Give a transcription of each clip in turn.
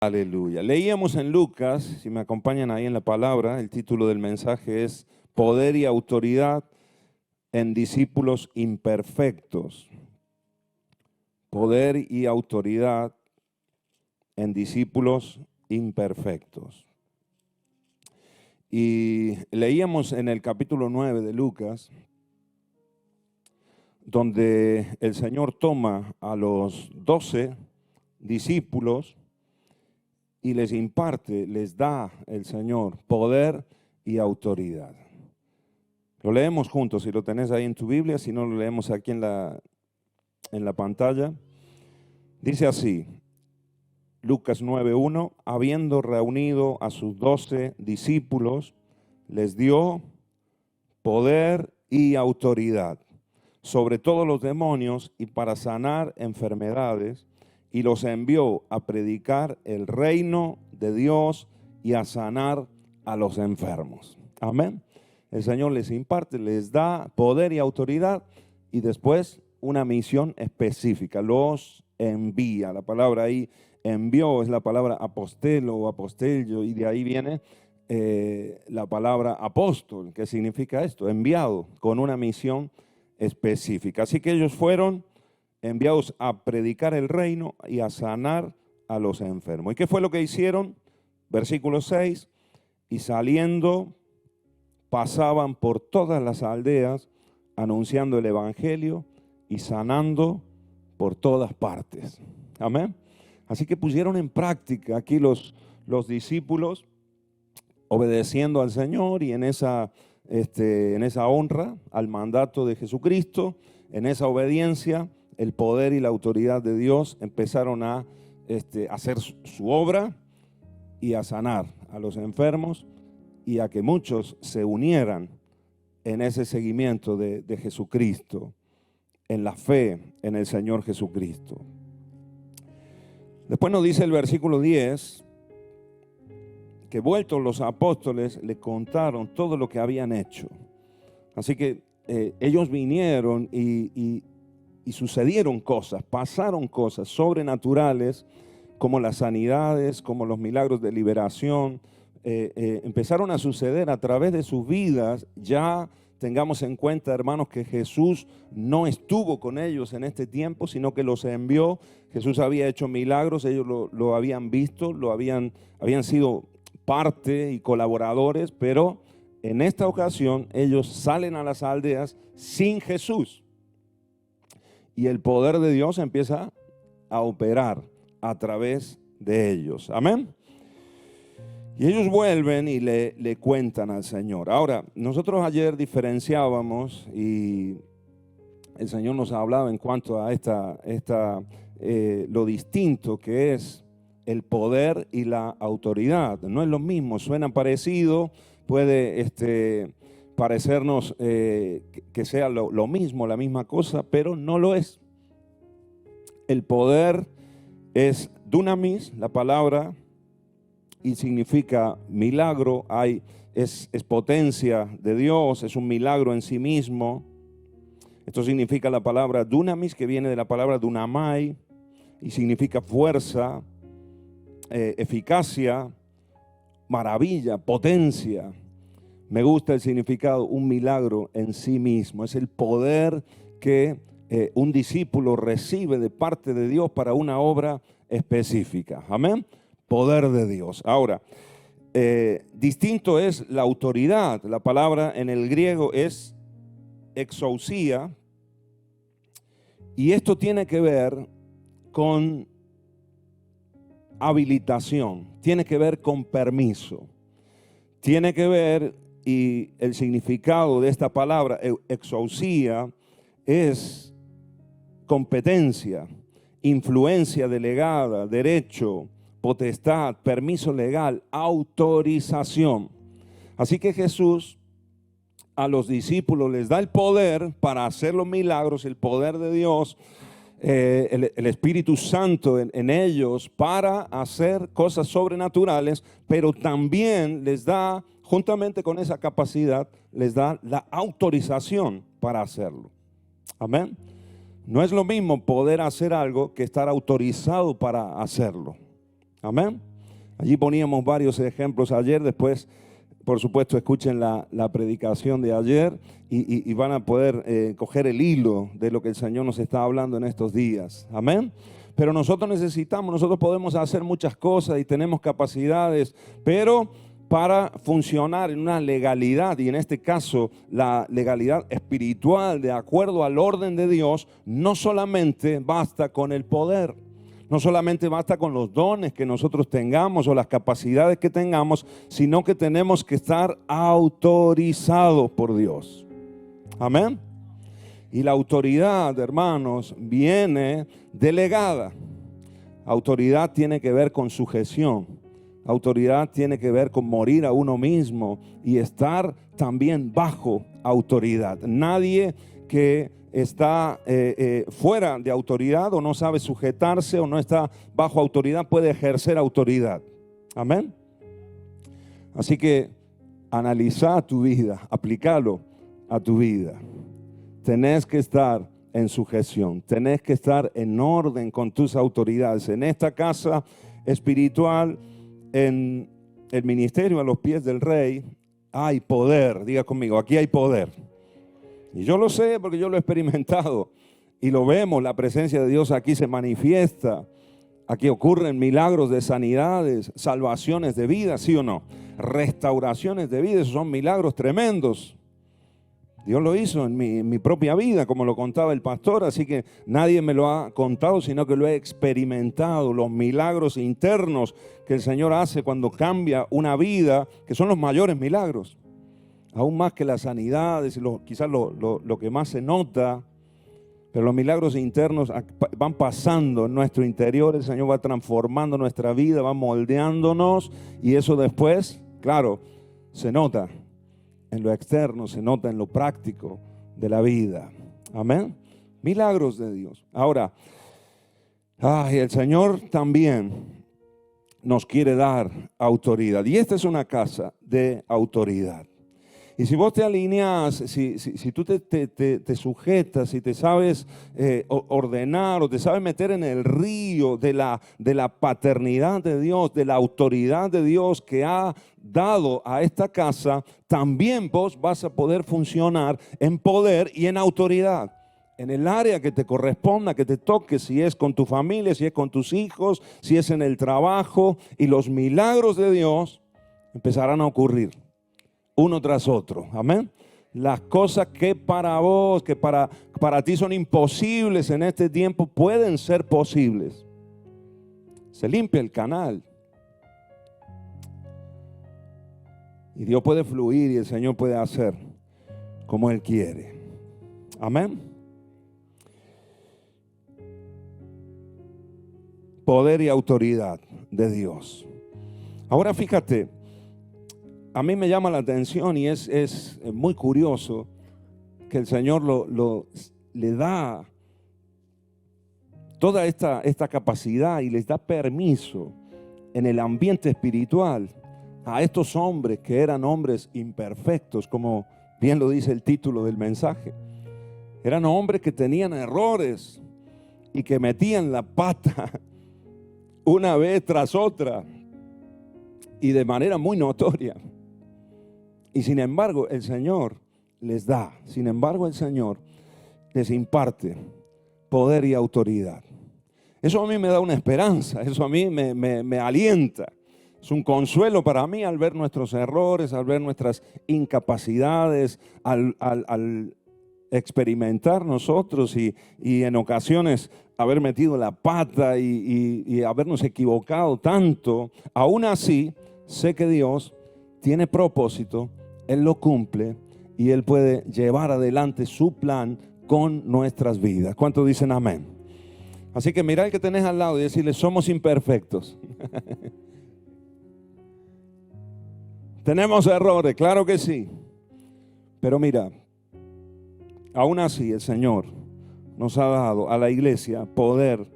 Aleluya. Leíamos en Lucas, si me acompañan ahí en la palabra, el título del mensaje es Poder y autoridad en discípulos imperfectos. Poder y autoridad en discípulos imperfectos. Y leíamos en el capítulo 9 de Lucas, donde el Señor toma a los 12 discípulos y les imparte, les da el Señor poder y autoridad. Lo leemos juntos, si lo tenés ahí en tu Biblia, si no lo leemos aquí en la pantalla. Dice así, Lucas 9:1, habiendo reunido a sus 12 discípulos, les dio poder y autoridad sobre todos los demonios y para sanar enfermedades, y los envió a predicar el reino de Dios y a sanar a los enfermos. Amén. El Señor les imparte, les da poder y autoridad y después una misión específica. Los envía. La palabra ahí, envió, es la palabra apostelo o apostelio, y de ahí viene la palabra apóstol. ¿Qué significa esto? Enviado, con una misión específica. Así que ellos fueron enviados a predicar el reino y a sanar a los enfermos. ¿Y qué fue lo que hicieron? Versículo 6, y saliendo pasaban por todas las aldeas anunciando el evangelio y sanando por todas partes. Amén. Así que pusieron en práctica aquí los discípulos, obedeciendo al Señor y en esa honra al mandato de Jesucristo, en esa obediencia, el poder y la autoridad de Dios empezaron a hacer su obra y a sanar a los enfermos y a que muchos se unieran en ese seguimiento de Jesucristo, en la fe en el Señor Jesucristo. Después nos dice el versículo 10, que vueltos los apóstoles le contaron todo lo que habían hecho. Así que ellos vinieron y sucedieron cosas, pasaron cosas sobrenaturales, como las sanidades, como los milagros de liberación, empezaron a suceder a través de sus vidas. Ya tengamos en cuenta, hermanos, que Jesús no estuvo con ellos en este tiempo, sino que los envió. Jesús había hecho milagros, ellos lo habían visto, habían sido parte y colaboradores, pero en esta ocasión ellos salen a las aldeas sin Jesús. Y el poder de Dios empieza a operar a través de ellos. Amén. Y ellos vuelven y le cuentan al Señor. Ahora, nosotros ayer diferenciábamos y el Señor nos ha hablado en cuanto a lo distinto que es el poder y la autoridad. No es lo mismo, suena parecido, puede parecernos que sea lo mismo, la misma cosa, pero no lo es. El poder es dunamis, la palabra, y significa milagro, es potencia de Dios, es un milagro en sí mismo. Esto significa la palabra dunamis, que viene de la palabra dunamai, y significa fuerza, eficacia, maravilla, potencia. Me gusta el significado, un milagro en sí mismo. Es el poder que un discípulo recibe de parte de Dios para una obra específica. Amén. Poder de Dios. Ahora, distinto es la autoridad. La palabra en el griego es exousia, y esto tiene que ver con habilitación, tiene que ver con permiso, tiene que ver, y el significado de esta palabra, exousia, es competencia, influencia delegada, derecho, potestad, permiso legal, autorización. Así que Jesús a los discípulos les da el poder para hacer los milagros, el poder de Dios, el Espíritu Santo en ellos para hacer cosas sobrenaturales, pero también les da, juntamente con esa capacidad, les da la autorización para hacerlo. Amén. No es lo mismo poder hacer algo que estar autorizado para hacerlo. Amén. Allí poníamos varios ejemplos ayer, después, por supuesto, escuchen la predicación de ayer y van a poder coger el hilo de lo que el Señor nos está hablando en estos días. Amén. Pero nosotros podemos hacer muchas cosas y tenemos capacidades, pero para funcionar en una legalidad, y en este caso la legalidad espiritual de acuerdo al orden de Dios, no solamente basta con el poder, no solamente basta con los dones que nosotros tengamos o las capacidades que tengamos, sino que tenemos que estar autorizados por Dios. Amén. Y la autoridad, hermanos, viene delegada. Autoridad tiene que ver con sujeción. Autoridad tiene que ver con morir a uno mismo y estar también bajo autoridad. Nadie que está fuera de autoridad o no sabe sujetarse o no está bajo autoridad puede ejercer autoridad. Amén. Así que analiza tu vida, aplícalo a tu vida. Tenés que estar en sujeción, tenés que estar en orden con tus autoridades. En esta casa espiritual, en el ministerio a los pies del Rey, hay poder. Diga conmigo, aquí hay poder. Y yo lo sé porque yo lo he experimentado y lo vemos, la presencia de Dios aquí se manifiesta. Aquí ocurren milagros de sanidades, salvaciones de vida, ¿sí o no? Restauraciones de vida, esos son milagros tremendos. Dios lo hizo en mi propia vida, como lo contaba el pastor, así que nadie me lo ha contado, sino que lo he experimentado, los milagros internos que el Señor hace cuando cambia una vida, que son los mayores milagros, aún más que las sanidades, quizás lo que más se nota, pero los milagros internos van pasando en nuestro interior, el Señor va transformando nuestra vida, va moldeándonos y eso después, claro, se nota. En lo externo, se nota en lo práctico de la vida. Amén. Milagros de Dios. Ahora, el Señor también nos quiere dar autoridad. Y esta es una casa de autoridad. Y si vos te alineas, si tú te sujetas, si te sabes ordenar o te sabes meter en el río de la paternidad de Dios, de la autoridad de Dios que ha dado a esta casa, también vos vas a poder funcionar en poder y en autoridad. En el área que te corresponda, que te toque, si es con tu familia, si es con tus hijos, si es en el trabajo, y los milagros de Dios empezarán a ocurrir uno tras otro. Amén. Las cosas que para vos, que para ti son imposibles en este tiempo, pueden ser posibles. Se limpia el canal. Y Dios puede fluir y el Señor puede hacer como Él quiere. Amén. Poder y autoridad de Dios. Ahora fíjate. A mí me llama la atención y es muy curioso que el Señor le da toda esta capacidad y les da permiso en el ambiente espiritual a estos hombres que eran hombres imperfectos, como bien lo dice el título del mensaje. Eran hombres que tenían errores y que metían la pata una vez tras otra y de manera muy notoria. Y sin embargo el Señor les da, sin embargo el Señor les imparte poder y autoridad. Eso a mí me da una esperanza, eso a mí me alienta. Es un consuelo para mí al ver nuestros errores, al ver nuestras incapacidades, al experimentar nosotros y en ocasiones haber metido la pata y habernos equivocado tanto. Aún así, sé que Dios tiene propósito, Él lo cumple y Él puede llevar adelante su plan con nuestras vidas. ¿Cuántos dicen amén? Así que mira al que tenés al lado y decirle, somos imperfectos. Tenemos errores, claro que sí. Pero mira, aún así el Señor nos ha dado a la iglesia poder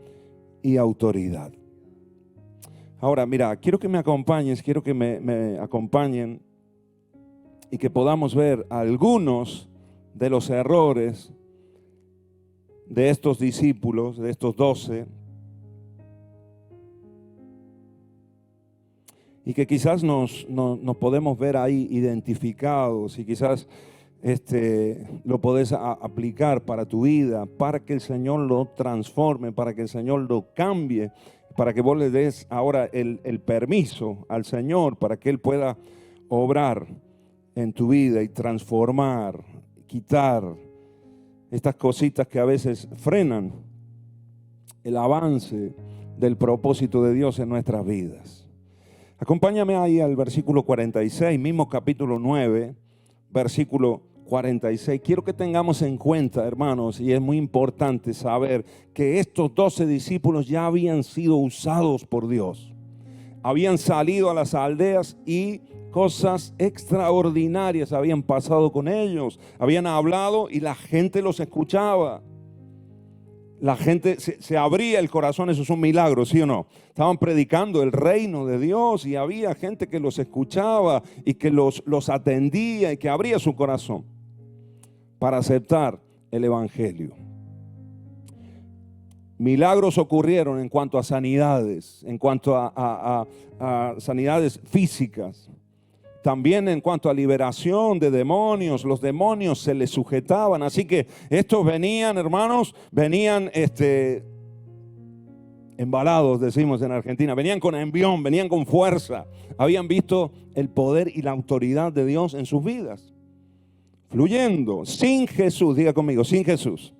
y autoridad. Ahora, mira, quiero que me acompañes, quiero que me acompañen y que podamos ver algunos de los errores de estos discípulos, de estos 12. y que quizás nos podemos ver ahí identificados y quizás lo podés aplicar para tu vida, para que el Señor lo transforme, para que el Señor lo cambie, para que vos le des ahora el permiso al Señor para que Él pueda obrar en tu vida y transformar, quitar estas cositas que a veces frenan el avance del propósito de Dios en nuestras vidas. Acompáñame ahí al versículo 46, mismo capítulo 9, versículo 46. Quiero que tengamos en cuenta, hermanos, y es muy importante saber que estos 12 discípulos ya habían sido usados por Dios. Habían salido a las aldeas y cosas extraordinarias habían pasado con ellos. Habían hablado y la gente los escuchaba. La gente se abría el corazón, eso es un milagro, ¿sí o no? Estaban predicando el reino de Dios y había gente que los escuchaba y que los atendía y que abría su corazón para aceptar el evangelio. Milagros ocurrieron en cuanto a sanidades, en cuanto a sanidades físicas. También en cuanto a liberación de demonios, los demonios se les sujetaban. Así que estos venían, hermanos, venían embalados, decimos en Argentina. Venían con envión, venían con fuerza. Habían visto el poder y la autoridad de Dios en sus vidas. Fluyendo, sin Jesús, diga conmigo, sin Jesús.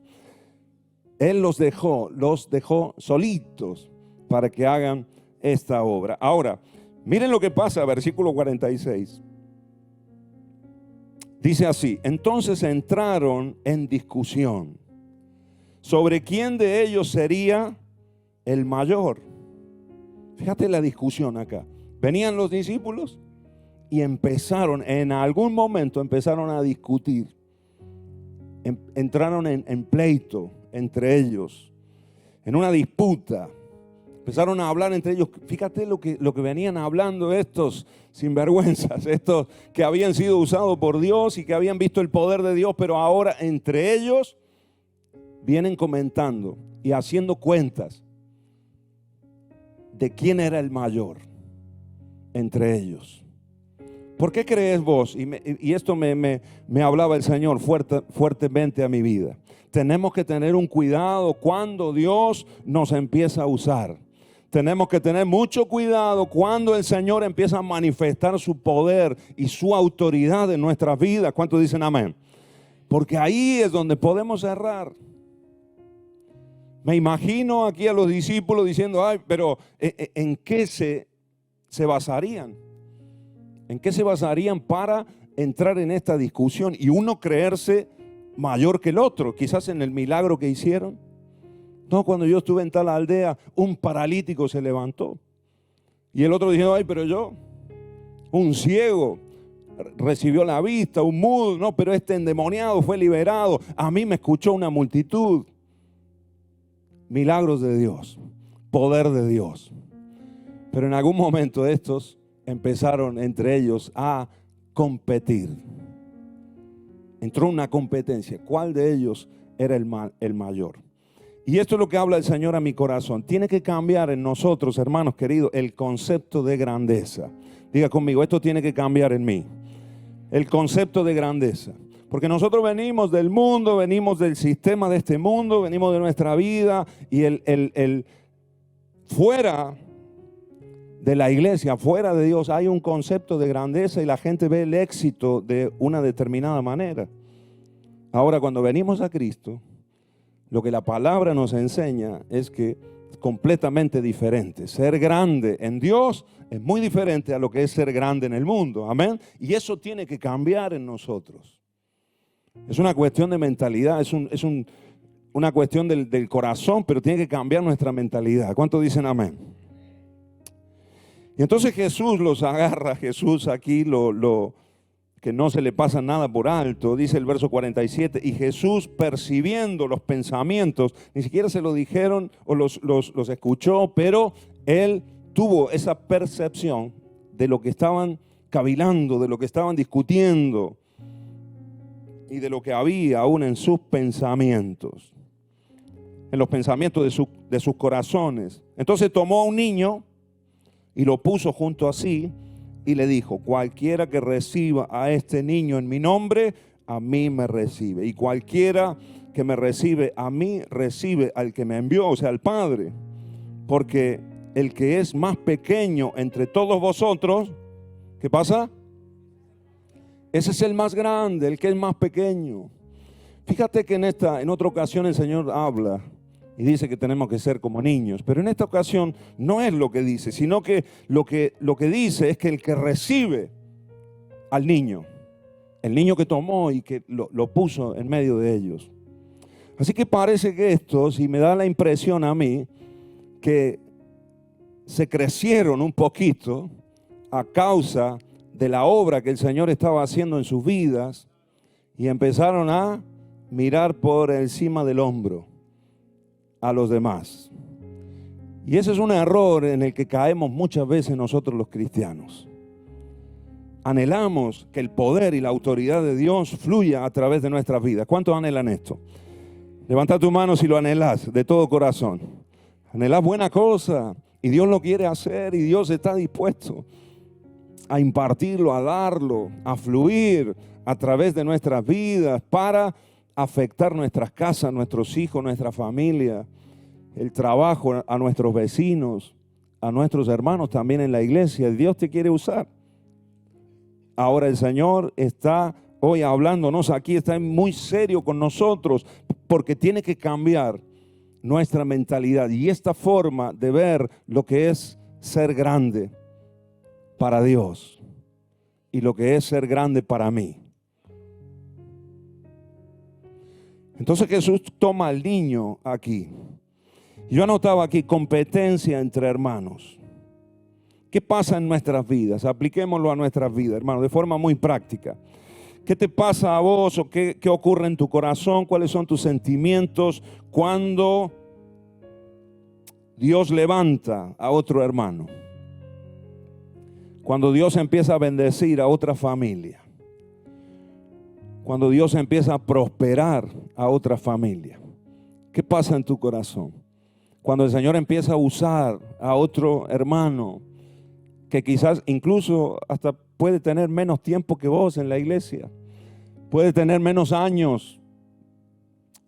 Él los dejó solitos para que hagan esta obra. Ahora, miren lo que pasa, versículo 46. Dice así: entonces entraron en discusión sobre quién de ellos sería el mayor. Fíjate la discusión acá. Venían los discípulos y en algún momento empezaron a discutir. Entraron en pleito entre ellos, en una disputa. Empezaron a hablar entre ellos. Fíjate lo que venían hablando estos sinvergüenzas, estos que habían sido usados por Dios y que habían visto el poder de Dios, pero ahora entre ellos vienen comentando y haciendo cuentas de quién era el mayor entre ellos. ¿Por qué crees vos? Y esto me hablaba el Señor fuertemente a mi vida. Tenemos que tener un cuidado cuando Dios nos empieza a usar. Tenemos que tener mucho cuidado cuando el Señor empieza a manifestar su poder y su autoridad en nuestras vidas. ¿Cuántos dicen amén? Porque ahí es donde podemos errar. Me imagino aquí a los discípulos diciendo, ay, pero ¿en qué se basarían? ¿En qué se basarían para entrar en esta discusión y uno creerse mayor que el otro? Quizás en el milagro que hicieron. No, cuando yo estuve en tal aldea, un paralítico se levantó. Y el otro dijo, ay, pero yo, un ciego recibió la vista, un mudo, no, pero este endemoniado fue liberado. A mí me escuchó una multitud. Milagros de Dios, poder de Dios. Pero en algún momento estos empezaron entre ellos a competir. Entró una competencia. ¿Cuál de ellos era el mayor? Y esto es lo que habla el Señor a mi corazón. Tiene que cambiar en nosotros, hermanos queridos, el concepto de grandeza. Diga conmigo, esto tiene que cambiar en mí. El concepto de grandeza. Porque nosotros venimos del mundo, venimos del sistema de este mundo, venimos de nuestra vida y el fuera de la iglesia, fuera de Dios, hay un concepto de grandeza y la gente ve el éxito de una determinada manera. Ahora, cuando venimos a Cristo, lo que la palabra nos enseña es que es completamente diferente. Ser grande en Dios es muy diferente a lo que es ser grande en el mundo. Amén. Y eso tiene que cambiar en nosotros. Es una cuestión de mentalidad, es una cuestión del corazón, pero tiene que cambiar nuestra mentalidad. ¿Cuántos dicen amén? Y entonces Jesús los agarra, Jesús aquí que no se le pasa nada por alto, dice el verso 47, y Jesús percibiendo los pensamientos, ni siquiera se lo dijeron o los escuchó, pero él tuvo esa percepción de lo que estaban cavilando, de lo que estaban discutiendo y de lo que había aún en sus pensamientos, en los pensamientos de sus corazones. Entonces tomó a un niño y lo puso junto a sí y le dijo: cualquiera que reciba a este niño en mi nombre, a mí me recibe. Y cualquiera que me recibe a mí, recibe al que me envió, o sea, al Padre. Porque el que es más pequeño entre todos vosotros, ¿qué pasa? Ese es el más grande, el que es más pequeño. Fíjate que en otra ocasión el Señor habla y dice que tenemos que ser como niños. Pero en esta ocasión no es lo que dice, sino que lo que dice es que el que recibe al niño, el niño que tomó y que lo puso en medio de ellos. Así que parece que estos, y me da la impresión a mí, que se crecieron un poquito a causa de la obra que el Señor estaba haciendo en sus vidas y empezaron a mirar por encima del hombro a los demás. Y ese es un error en el que caemos muchas veces nosotros los cristianos. Anhelamos que el poder y la autoridad de Dios fluya a través de nuestras vidas. ¿Cuántos anhelan esto? Levanta tu mano si lo anhelas de todo corazón. Anhelas buena cosa y Dios lo quiere hacer y Dios está dispuesto a impartirlo, a darlo, a fluir a través de nuestras vidas para afectar nuestras casas, nuestros hijos, nuestra familia, el trabajo, a nuestros vecinos, a nuestros hermanos también en la iglesia. Dios te quiere usar. Ahora el Señor está hoy hablándonos aquí, está muy serio con nosotros porque tiene que cambiar nuestra mentalidad y esta forma de ver lo que es ser grande para Dios y lo que es ser grande para mí. Entonces Jesús toma al niño aquí. Yo anotaba aquí competencia entre hermanos. ¿Qué pasa en nuestras vidas? Apliquémoslo a nuestras vidas, hermano, de forma muy práctica. ¿Qué te pasa a vos o qué ocurre en tu corazón? ¿Cuáles son tus sentimientos cuando Dios levanta a otro hermano? Cuando Dios empieza a bendecir a otra familia. Cuando Dios empieza a prosperar a otra familia. ¿Qué pasa en tu corazón? Cuando el Señor empieza a usar a otro hermano que quizás incluso hasta puede tener menos tiempo que vos en la iglesia, puede tener menos años,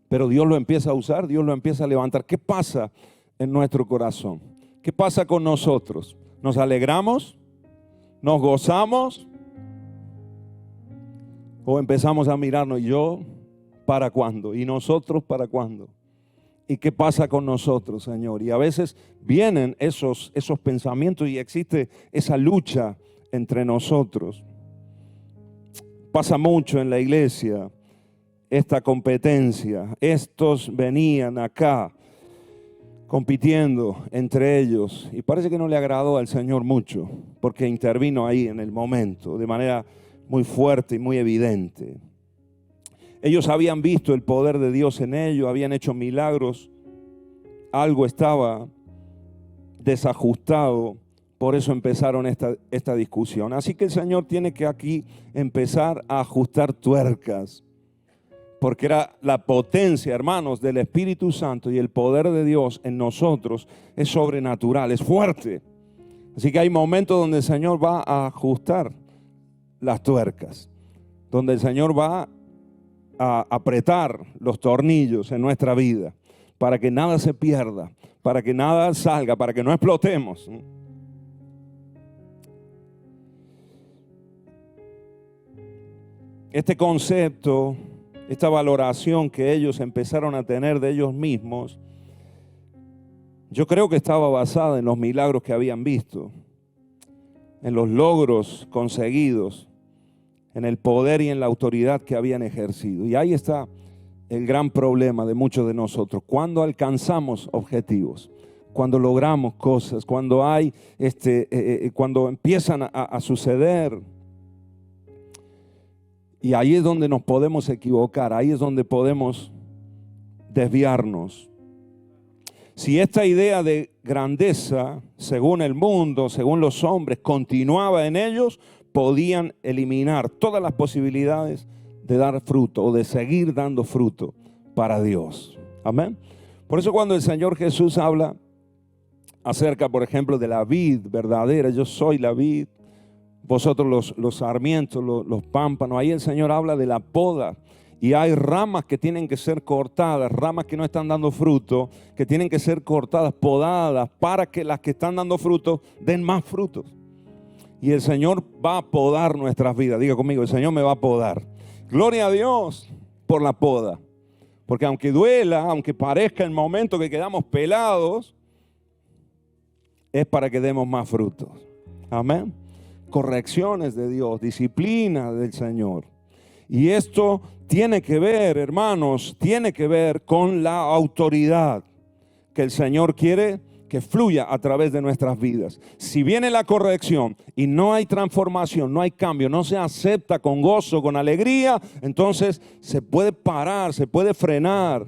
pero Dios lo empieza a usar, Dios lo empieza a levantar. ¿Qué pasa en nuestro corazón? ¿Qué pasa con nosotros? ¿Nos alegramos? ¿Nos gozamos? ¿O empezamos a mirarnos, yo para cuándo? ¿Y nosotros para cuándo? ¿Y qué pasa con nosotros, Señor? Y a veces vienen esos pensamientos y existe esa lucha entre nosotros. Pasa mucho en la iglesia esta competencia. Estos venían acá compitiendo entre ellos y parece que no le agradó al Señor mucho porque intervino ahí en el momento de manera muy fuerte y muy evidente. Ellos habían visto el poder de Dios en ellos, habían hecho milagros, algo estaba desajustado, por eso empezaron esta discusión. Así que el Señor tiene que aquí empezar a ajustar tuercas, porque era la potencia, hermanos, del Espíritu Santo y el poder de Dios en nosotros es sobrenatural, es fuerte. Así que hay momentos donde el Señor va a ajustar las tuercas, donde el Señor va a apretar los tornillos en nuestra vida para que nada se pierda, para que nada salga, para que no explotemos. Este concepto, esta valoración que ellos empezaron a tener de ellos mismos, yo creo que estaba basada en los milagros que habían visto, en los logros conseguidos, en el poder y en la autoridad que habían ejercido. Y ahí está el gran problema de muchos de nosotros. Cuando alcanzamos objetivos, cuando logramos cosas, cuando hay cuando empiezan a suceder. Y ahí es donde nos podemos equivocar, ahí es donde podemos desviarnos. Si esta idea de grandeza, según el mundo, según los hombres, continuaba en ellos, podían eliminar todas las posibilidades de dar fruto o de seguir dando fruto para Dios. Amén. Por eso cuando el Señor Jesús habla acerca, por ejemplo, de la vid verdadera. Yo soy la vid, vosotros los sarmientos, los pámpanos. Ahí el Señor habla de la poda. Y hay ramas que tienen que ser cortadas, ramas que no están dando fruto, que tienen que ser cortadas, podadas, para que las que están dando fruto den más frutos. Y el Señor va a podar nuestras vidas. Diga conmigo, el Señor me va a podar. Gloria a Dios por la poda. Porque aunque duela, aunque parezca el momento que quedamos pelados, es para que demos más frutos. Amén. Correcciones de Dios, disciplina del Señor. Y esto tiene que ver, hermanos, tiene que ver con la autoridad que el Señor quiere que fluya a través de nuestras vidas. Si viene la corrección y no hay transformación, no hay cambio, no se acepta con gozo, con alegría, entonces se puede parar, se puede frenar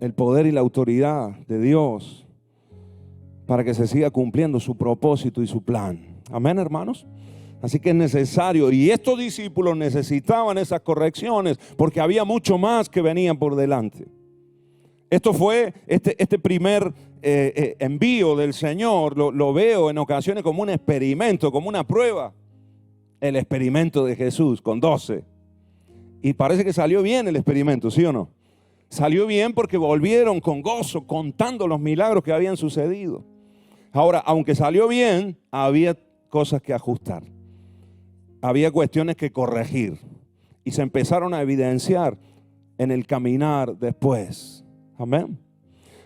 el poder y la autoridad de Dios para que se siga cumpliendo su propósito y su plan. Amén, hermanos. Así que es necesario, y estos discípulos necesitaban esas correcciones porque había mucho más que venían por delante. Esto fue este primer envío del Señor, lo veo en ocasiones como un experimento, como una prueba. El experimento de Jesús con 12. Y parece que salió bien el experimento, ¿sí o no? Salió bien porque volvieron con gozo, contando los milagros que habían sucedido. Ahora, aunque salió bien, había cosas que ajustar. Había cuestiones que corregir. Y se empezaron a evidenciar en el caminar después. Amén.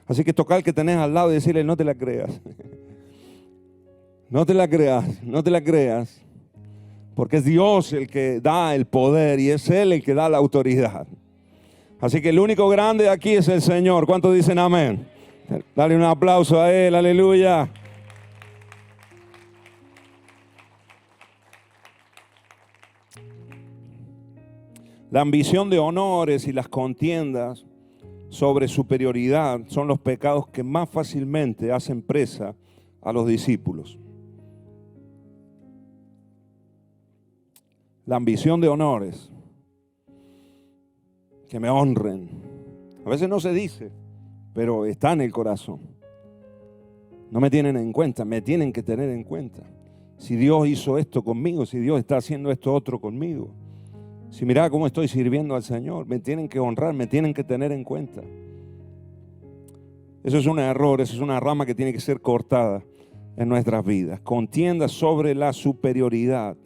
Así que toca al que tenés al lado y decirle, no te la creas. No te la creas, no te la creas. Porque es Dios el que da el poder y es Él el que da la autoridad. Así que el único grande aquí es el Señor. ¿Cuántos dicen amén? Dale un aplauso a Él, aleluya. La ambición de honores y las contiendas sobre superioridad son los pecados que más fácilmente hacen presa a los discípulos. La ambición de honores, que me honren. A veces no se dice, pero está en el corazón. No me tienen en cuenta, me tienen que tener en cuenta. Si Dios hizo esto conmigo, si Dios está haciendo esto otro conmigo. Si mira cómo estoy sirviendo al Señor, me tienen que honrar, me tienen que tener en cuenta. Eso es un error, eso es una rama que tiene que ser cortada en nuestras vidas. Contiendas sobre la superioridad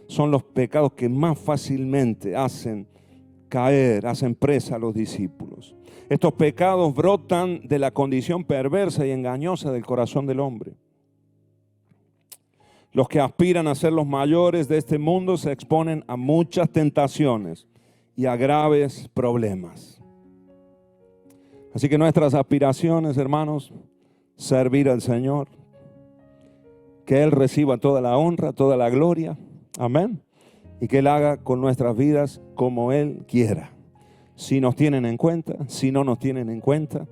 son los pecados que más fácilmente hacen caer, hacen presa a los discípulos. Estos pecados brotan de la condición perversa y engañosa del corazón del hombre. Los que aspiran a ser los mayores de este mundo se exponen a muchas tentaciones y a graves problemas. Así que nuestras aspiraciones, hermanos, servir al Señor, que Él reciba toda la honra, toda la gloria, amén, y que Él haga con nuestras vidas como Él quiera. Si nos tienen en cuenta, si no nos tienen en cuenta,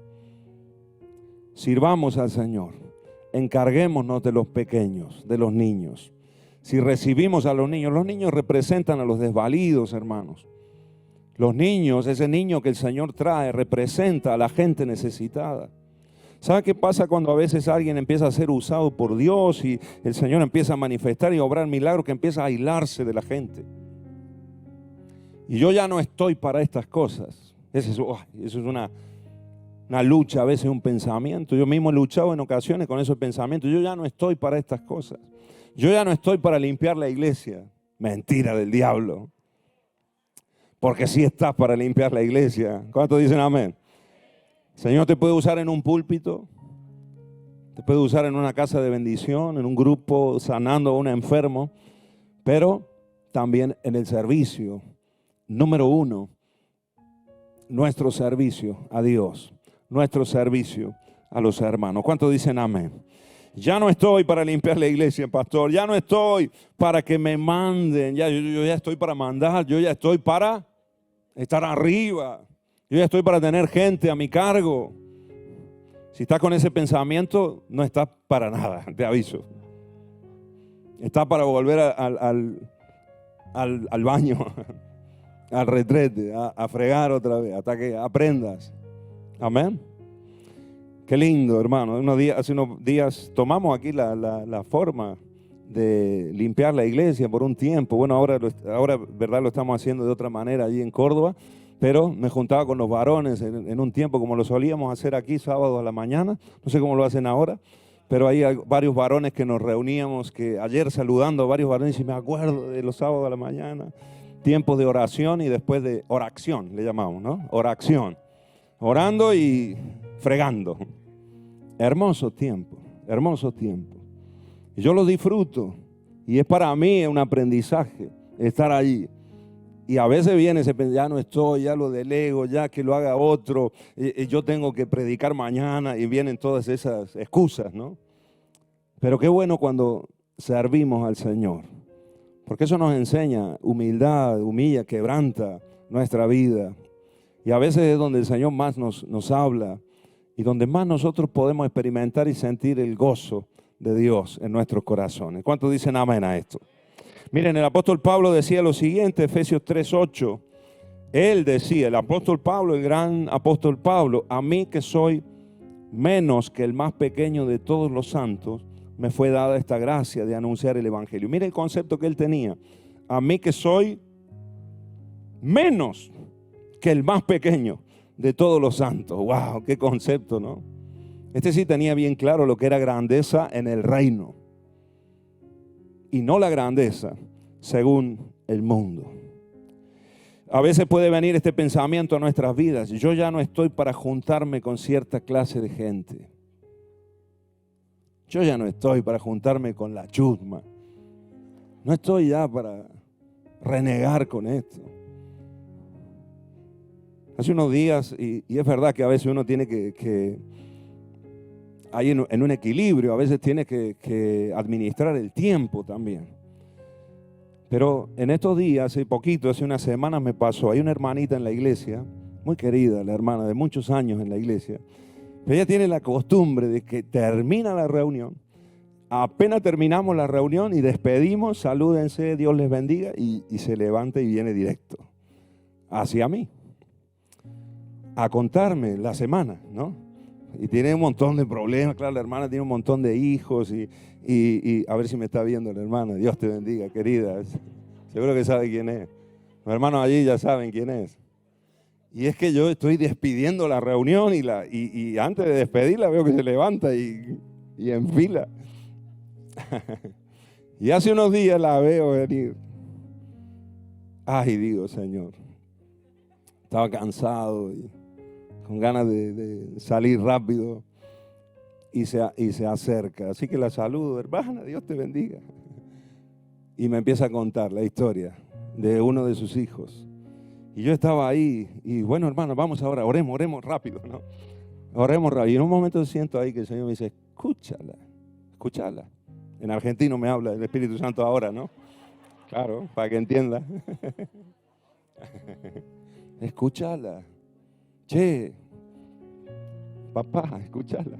sirvamos al Señor. Encarguémonos de los pequeños, de los niños. Si recibimos a los niños representan a los desvalidos, hermanos. Los niños, ese niño que el Señor trae, representa a la gente necesitada. ¿Sabe qué pasa cuando a veces alguien empieza a ser usado por Dios y el Señor empieza a manifestar y a obrar milagros, que empieza a aislarse de la gente? Y yo ya no estoy para estas cosas. Eso es una lucha, a veces un pensamiento. Yo mismo he luchado en ocasiones con esos pensamientos. Yo ya no estoy para estas cosas. Yo ya no estoy para limpiar la iglesia. Mentira del diablo. Porque sí estás para limpiar la iglesia. ¿Cuántos dicen amén? El Señor te puede usar en un púlpito. Te puede usar en una casa de bendición, en un grupo sanando a un enfermo. Pero también en el servicio. Número 1, nuestro servicio a Dios. Nuestro servicio a los hermanos. ¿Cuántos dicen amén? Ya no estoy para limpiar la iglesia, pastor. Ya no estoy para que me manden. Yo ya estoy para mandar. Yo ya estoy para estar arriba. Yo ya estoy para tener gente a mi cargo. Si estás con ese pensamiento, no estás para nada, te aviso. Estás para volver al baño, al retrete, a fregar otra vez, hasta que aprendas. Amén. Qué lindo, hermano. Hace unos días tomamos aquí la forma de limpiar la iglesia por un tiempo. Bueno, ahora verdad, lo estamos haciendo de otra manera allí en Córdoba, pero me juntaba con los varones en un tiempo como lo solíamos hacer aquí sábado a la mañana. No sé cómo lo hacen ahora, pero hay varios varones que nos reuníamos, que ayer saludando a varios varones y me acuerdo de los sábados a la mañana, tiempos de oración y después de oración, le llamamos, ¿no? Oración. Orando y fregando. Hermoso tiempo, hermoso tiempo. Y yo lo disfruto y es para mí un aprendizaje estar allí. Y a veces viene ese pensamiento, ya no estoy, ya lo delego, ya que lo haga otro, yo tengo que predicar mañana y vienen todas esas excusas, ¿no? Pero qué bueno cuando servimos al Señor, porque eso nos enseña humildad, humilla, quebranta nuestra vida. Y a veces es donde el Señor más nos habla y donde más nosotros podemos experimentar y sentir el gozo de Dios en nuestros corazones. ¿Cuántos dicen amén a esto? Miren, el apóstol Pablo decía lo siguiente, Efesios 3:8. Él decía, el apóstol Pablo, el gran apóstol Pablo, a mí que soy menos que el más pequeño de todos los santos, me fue dada esta gracia de anunciar el evangelio. Mire el concepto que él tenía. A mí que soy menos que el más pequeño de todos los santos. ¡Wow! ¡Qué concepto!, ¿no? Este sí tenía bien claro lo que era grandeza en el reino. Y no la grandeza según el mundo. A veces puede venir este pensamiento a nuestras vidas. Yo ya no estoy para juntarme con cierta clase de gente. Yo ya no estoy para juntarme con la chusma. No estoy ya para renegar con esto. Hace unos días, y es verdad que a veces uno tiene que hay en un equilibrio, a veces tiene que administrar el tiempo también. Pero en estos días, hace unas semanas me pasó, hay una hermanita en la iglesia, muy querida, la hermana de muchos años en la iglesia, pero ella tiene la costumbre de que termina la reunión, apenas terminamos la reunión y despedimos, salúdense, Dios les bendiga, y se levanta y viene directo hacia mí a contarme la semana, ¿no? Y tiene un montón de problemas, claro, la hermana tiene un montón de hijos y a ver si me está viendo la hermana. Dios te bendiga, querida. Seguro que sabe quién es. Los hermanos allí ya saben quién es. Y es que yo estoy despidiendo la reunión y antes de despedirla veo que se levanta y enfila. Y hace unos días la veo venir. Ay, digo, Señor, estaba cansado y con ganas de salir rápido y se acerca. Así que la saludo, hermana, Dios te bendiga. Y me empieza a contar la historia de uno de sus hijos. Y yo estaba ahí y bueno, hermano, vamos ahora, oremos rápido, ¿no? Oremos rápido. Y en un momento siento ahí que el Señor me dice, escúchala. En argentino me habla el Espíritu Santo ahora, ¿no? Claro, para que entienda. Escúchala. Che, papá, escúchala.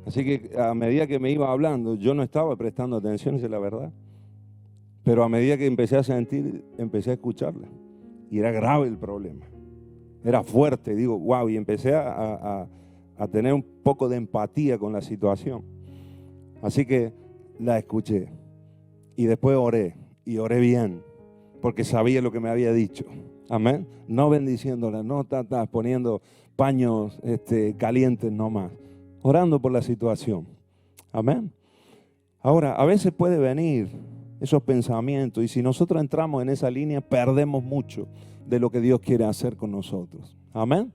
Así que a medida que me iba hablando, yo no estaba prestando atención, esa es la verdad. Pero a medida que empecé a sentir, empecé a escucharla. Y era grave el problema. Era fuerte, digo, wow, y empecé a tener un poco de empatía con la situación. Así que la escuché. Y después oré, y oré bien, porque sabía lo que me había dicho. Amén. No bendiciéndola, no poniendo paños calientes nomás. Orando por la situación. Amén. Ahora, a veces puede venir esos pensamientos y si nosotros entramos en esa línea, perdemos mucho de lo que Dios quiere hacer con nosotros. Amén.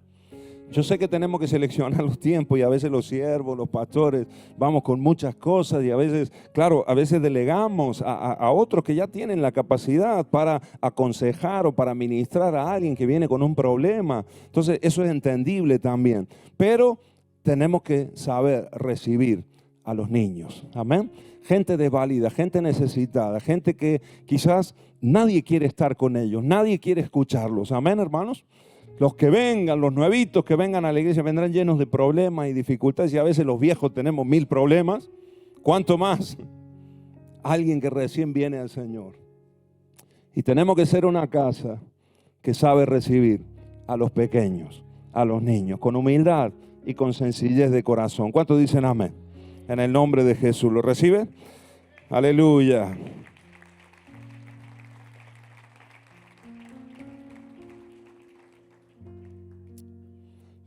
Yo sé que tenemos que seleccionar los tiempos y a veces los siervos, los pastores, vamos con muchas cosas y a veces, claro, a veces delegamos a otros que ya tienen la capacidad para aconsejar o para ministrar a alguien que viene con un problema. Entonces, eso es entendible también. Pero tenemos que saber recibir a los niños. Amén. Gente desvalida, gente necesitada, gente que quizás nadie quiere estar con ellos, nadie quiere escucharlos. Amén, hermanos. Los que vengan, los nuevitos que vengan a la iglesia vendrán llenos de problemas y dificultades y a veces los viejos tenemos 1000 problemas. ¿Cuánto más? Alguien que recién viene al Señor. Y tenemos que ser una casa que sabe recibir a los pequeños, a los niños, con humildad y con sencillez de corazón. ¿Cuántos dicen amén? En el nombre de Jesús. ¿Lo recibe? Aleluya.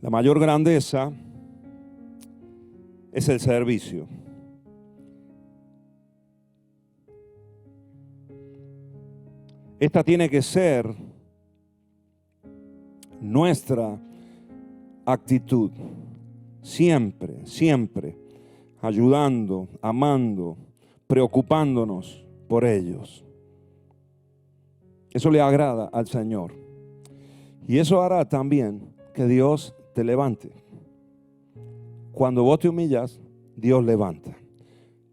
La mayor grandeza es el servicio. Esta tiene que ser nuestra actitud. Siempre, siempre ayudando, amando, preocupándonos por ellos. Eso le agrada al Señor. Y eso hará también que Dios te levante. Cuando vos te humillas, Dios levanta.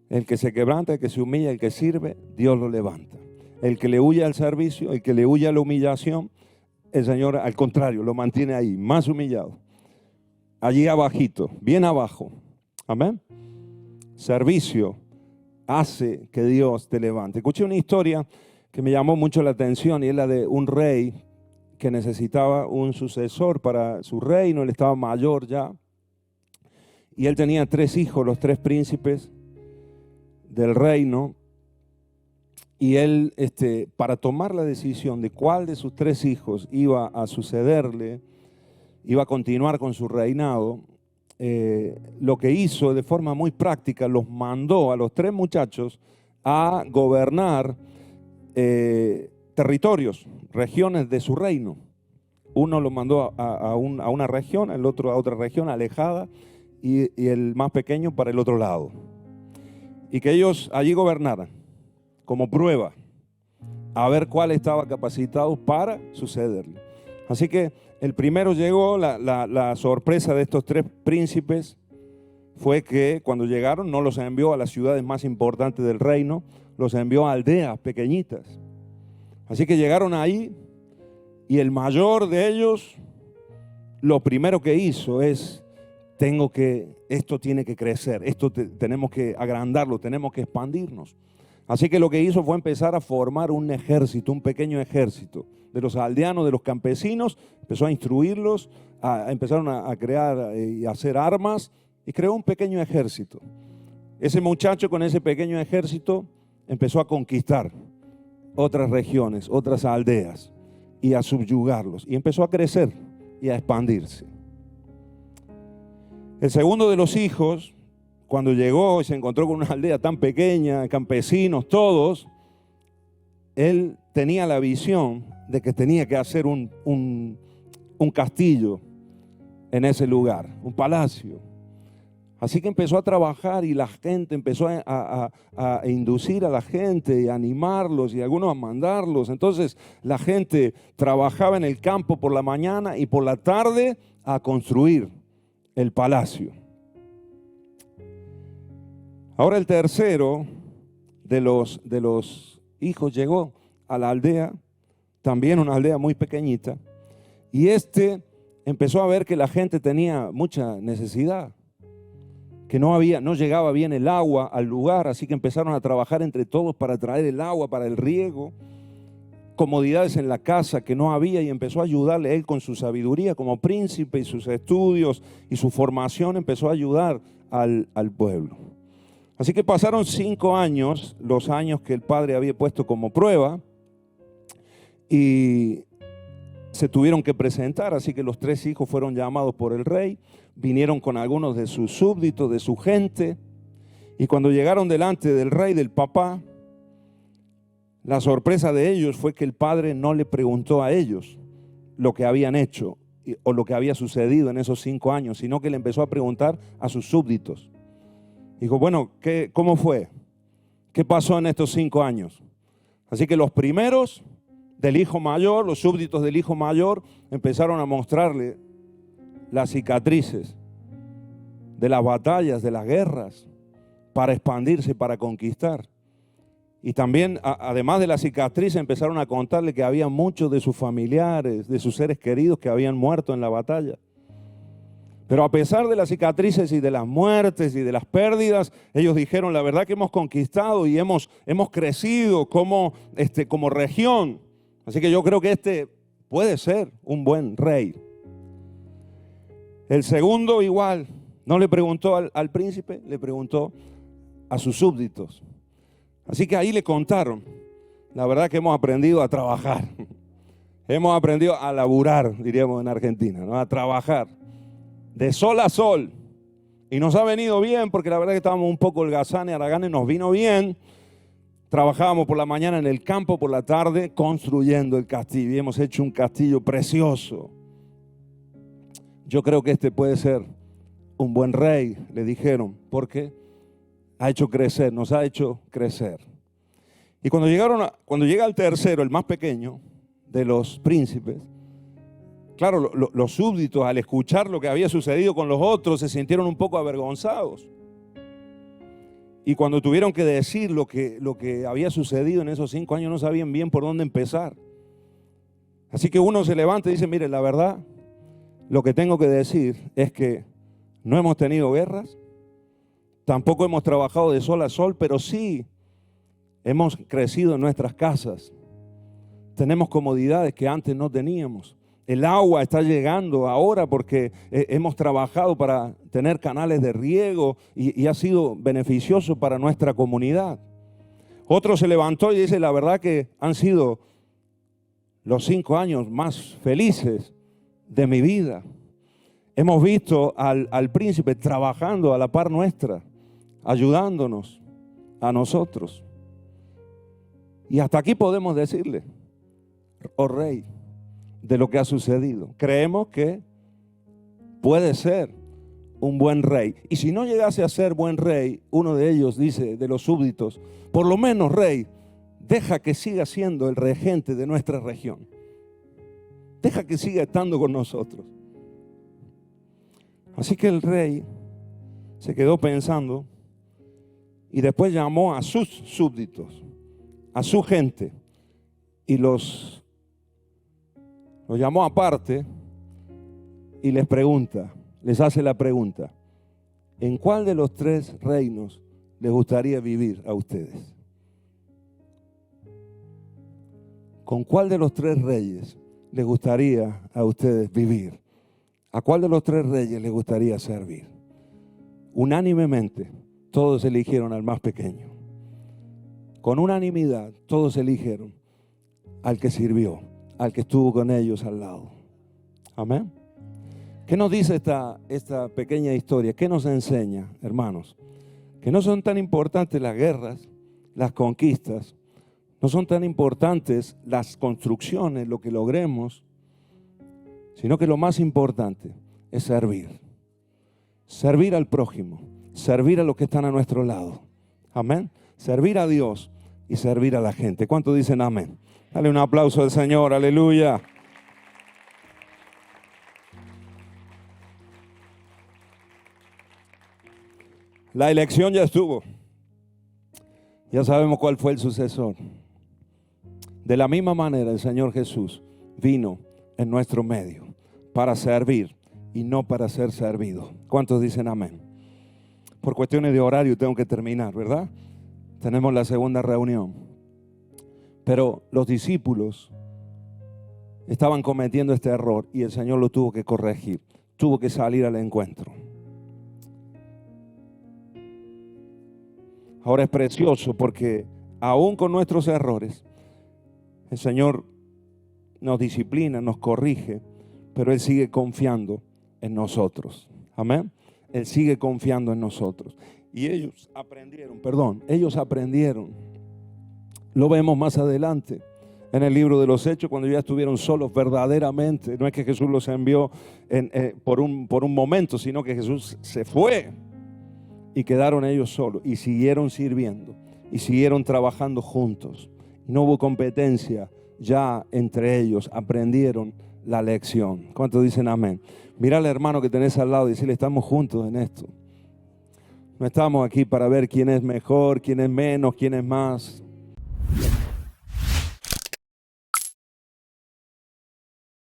El que se quebranta, el que se humilla, el que sirve, Dios lo levanta. El que le huye al servicio, el que le huye a la humillación, el Señor al contrario, lo mantiene ahí, más humillado. Allí abajito, bien abajo. Amén. Servicio hace que Dios te levante. Escuché una historia que me llamó mucho la atención y es la de un rey que necesitaba un sucesor para su reino. Él estaba mayor ya. Y él tenía 3 hijos, los 3 príncipes del reino. Y él, para tomar la decisión de cuál de sus 3 hijos iba a sucederle, iba a continuar con su reinado, lo que hizo de forma muy práctica, los mandó a los 3 muchachos a gobernar territorios, regiones de su reino. Uno lo mandó a una región, el otro a otra región alejada y el más pequeño para el otro lado. Y que ellos allí gobernaran como prueba a ver cuál estaba capacitado para sucederle. Así que el primero llegó, la sorpresa de estos 3 príncipes fue que cuando llegaron no los envió a las ciudades más importantes del reino, los envió a aldeas pequeñitas. Así que llegaron ahí y el mayor de ellos lo primero que hizo es, esto tiene que crecer, tenemos que agrandarlo, tenemos que expandirnos. Así que lo que hizo fue empezar a formar un ejército, un pequeño ejército de los aldeanos, de los campesinos, empezó a instruirlos, empezaron a crear y a hacer armas y creó un pequeño ejército. Ese muchacho con ese pequeño ejército empezó a conquistar otras regiones, otras aldeas y a subyugarlos y empezó a crecer y a expandirse. El segundo de los hijos, cuando llegó y se encontró con una aldea tan pequeña, campesinos todos, él tenía la visión de que tenía que hacer un castillo en ese lugar, un palacio. Así que empezó a trabajar y la gente empezó a inducir a la gente y a animarlos y algunos a mandarlos. Entonces la gente trabajaba en el campo por la mañana y por la tarde a construir el palacio. Ahora el tercero de los hijos llegó a la aldea, también una aldea muy pequeñita, y empezó a ver que la gente tenía mucha necesidad, que no llegaba bien el agua al lugar, así que empezaron a trabajar entre todos para traer el agua para el riego, comodidades en la casa que no había, y empezó a ayudarle él con su sabiduría como príncipe y sus estudios y su formación, empezó a ayudar al pueblo. Así que pasaron 5 años, los años que el padre había puesto como prueba, y se tuvieron que presentar. Así que los 3 hijos fueron llamados por el rey, vinieron con algunos de sus súbditos, de su gente, y cuando llegaron delante del rey, del papá, la sorpresa de ellos fue que el padre no le preguntó a ellos lo que habían hecho o lo que había sucedido en esos 5 años, sino que le empezó a preguntar a sus súbditos. Dijo, bueno, ¿cómo fue? ¿Qué pasó en estos 5 años? Así que los primeros del hijo mayor, los súbditos del hijo mayor, empezaron a mostrarle las cicatrices de las batallas, de las guerras, para expandirse, para conquistar. Y también, además de las cicatrices, empezaron a contarle que había muchos de sus familiares, de sus seres queridos que habían muerto en la batalla. Pero a pesar de las cicatrices y de las muertes y de las pérdidas, ellos dijeron, la verdad que hemos conquistado y hemos crecido como región. Así que yo creo que puede ser un buen rey. El segundo igual, no le preguntó al príncipe, le preguntó a sus súbditos. Así que ahí le contaron. La verdad que hemos aprendido a trabajar. Hemos aprendido a laburar, diríamos en Argentina, ¿no? A trabajar de sol a sol. Y nos ha venido bien porque la verdad que estábamos un poco holgazanes, haraganes, nos vino bien. Trabajábamos por la mañana en el campo, por la tarde construyendo el castillo. Y hemos hecho un castillo precioso. Yo creo que este puede ser un buen rey, le dijeron, porque ha hecho crecer, nos ha hecho crecer. Y cuando llega el tercero, el más pequeño de los príncipes, claro, los súbditos al escuchar lo que había sucedido con los otros se sintieron un poco avergonzados. Y cuando tuvieron que decir lo que había sucedido en esos 5 años, no sabían bien por dónde empezar. Así que uno se levanta y dice, mire, la verdad, lo que tengo que decir es que no hemos tenido guerras, tampoco hemos trabajado de sol a sol, pero sí hemos crecido en nuestras casas. Tenemos comodidades que antes no teníamos. El agua está llegando ahora porque hemos trabajado para tener canales de riego y ha sido beneficioso para nuestra comunidad. Otro se levantó y dice, la verdad que han sido los 5 años más felices de mi vida. Hemos visto al príncipe trabajando a la par nuestra, ayudándonos a nosotros. Y hasta aquí podemos decirle, oh rey, de lo que ha sucedido. Creemos que puede ser un buen rey. Y si no llegase a ser buen rey, uno de ellos dice, de los súbditos, por lo menos rey, deja que siga siendo el regente de nuestra región. Deja que siga estando con nosotros. Así que el rey se quedó pensando y después llamó a sus súbditos, a su gente, y los llamó aparte y les hace la pregunta, ¿en cuál de los 3 reinos les gustaría vivir a ustedes? ¿Con cuál de los 3 reyes les gustaría a ustedes vivir? ¿A cuál de los 3 reyes les gustaría servir? Unánimemente, todos eligieron al más pequeño. Con unanimidad, todos eligieron al que sirvió, al que estuvo con ellos al lado. Amén. ¿Qué nos dice esta pequeña historia? ¿Qué nos enseña, hermanos? Que no son tan importantes las guerras, las conquistas, no son tan importantes las construcciones, lo que logremos, sino que lo más importante es servir. Servir al prójimo, servir a los que están a nuestro lado. Amén. Servir a Dios y servir a la gente. ¿Cuántos dicen amén? Dale un aplauso al Señor, aleluya. La elección ya estuvo. Ya sabemos cuál fue el sucesor. De la misma manera, el Señor Jesús vino en nuestro medio para servir y no para ser servido. ¿Cuántos dicen amén? Por cuestiones de horario tengo que terminar, ¿verdad? Tenemos la segunda reunión. Pero los discípulos estaban cometiendo este error y el Señor lo tuvo que corregir. Tuvo que salir al encuentro. Ahora es precioso porque aún con nuestros errores, el Señor nos disciplina, nos corrige, pero Él sigue confiando en nosotros. Amén. Él sigue confiando en nosotros. Y ellos aprendieron. Lo vemos más adelante en el libro de los Hechos, cuando ya estuvieron solos verdaderamente. No es que Jesús los envió por un momento, sino que Jesús se fue y quedaron ellos solos y siguieron sirviendo y siguieron trabajando juntos. No hubo competencia ya entre ellos, aprendieron la lección. ¿Cuántos dicen amén? Mira al hermano que tenés al lado y decirle, estamos juntos en esto. No estamos aquí para ver quién es mejor, quién es menos, quién es más.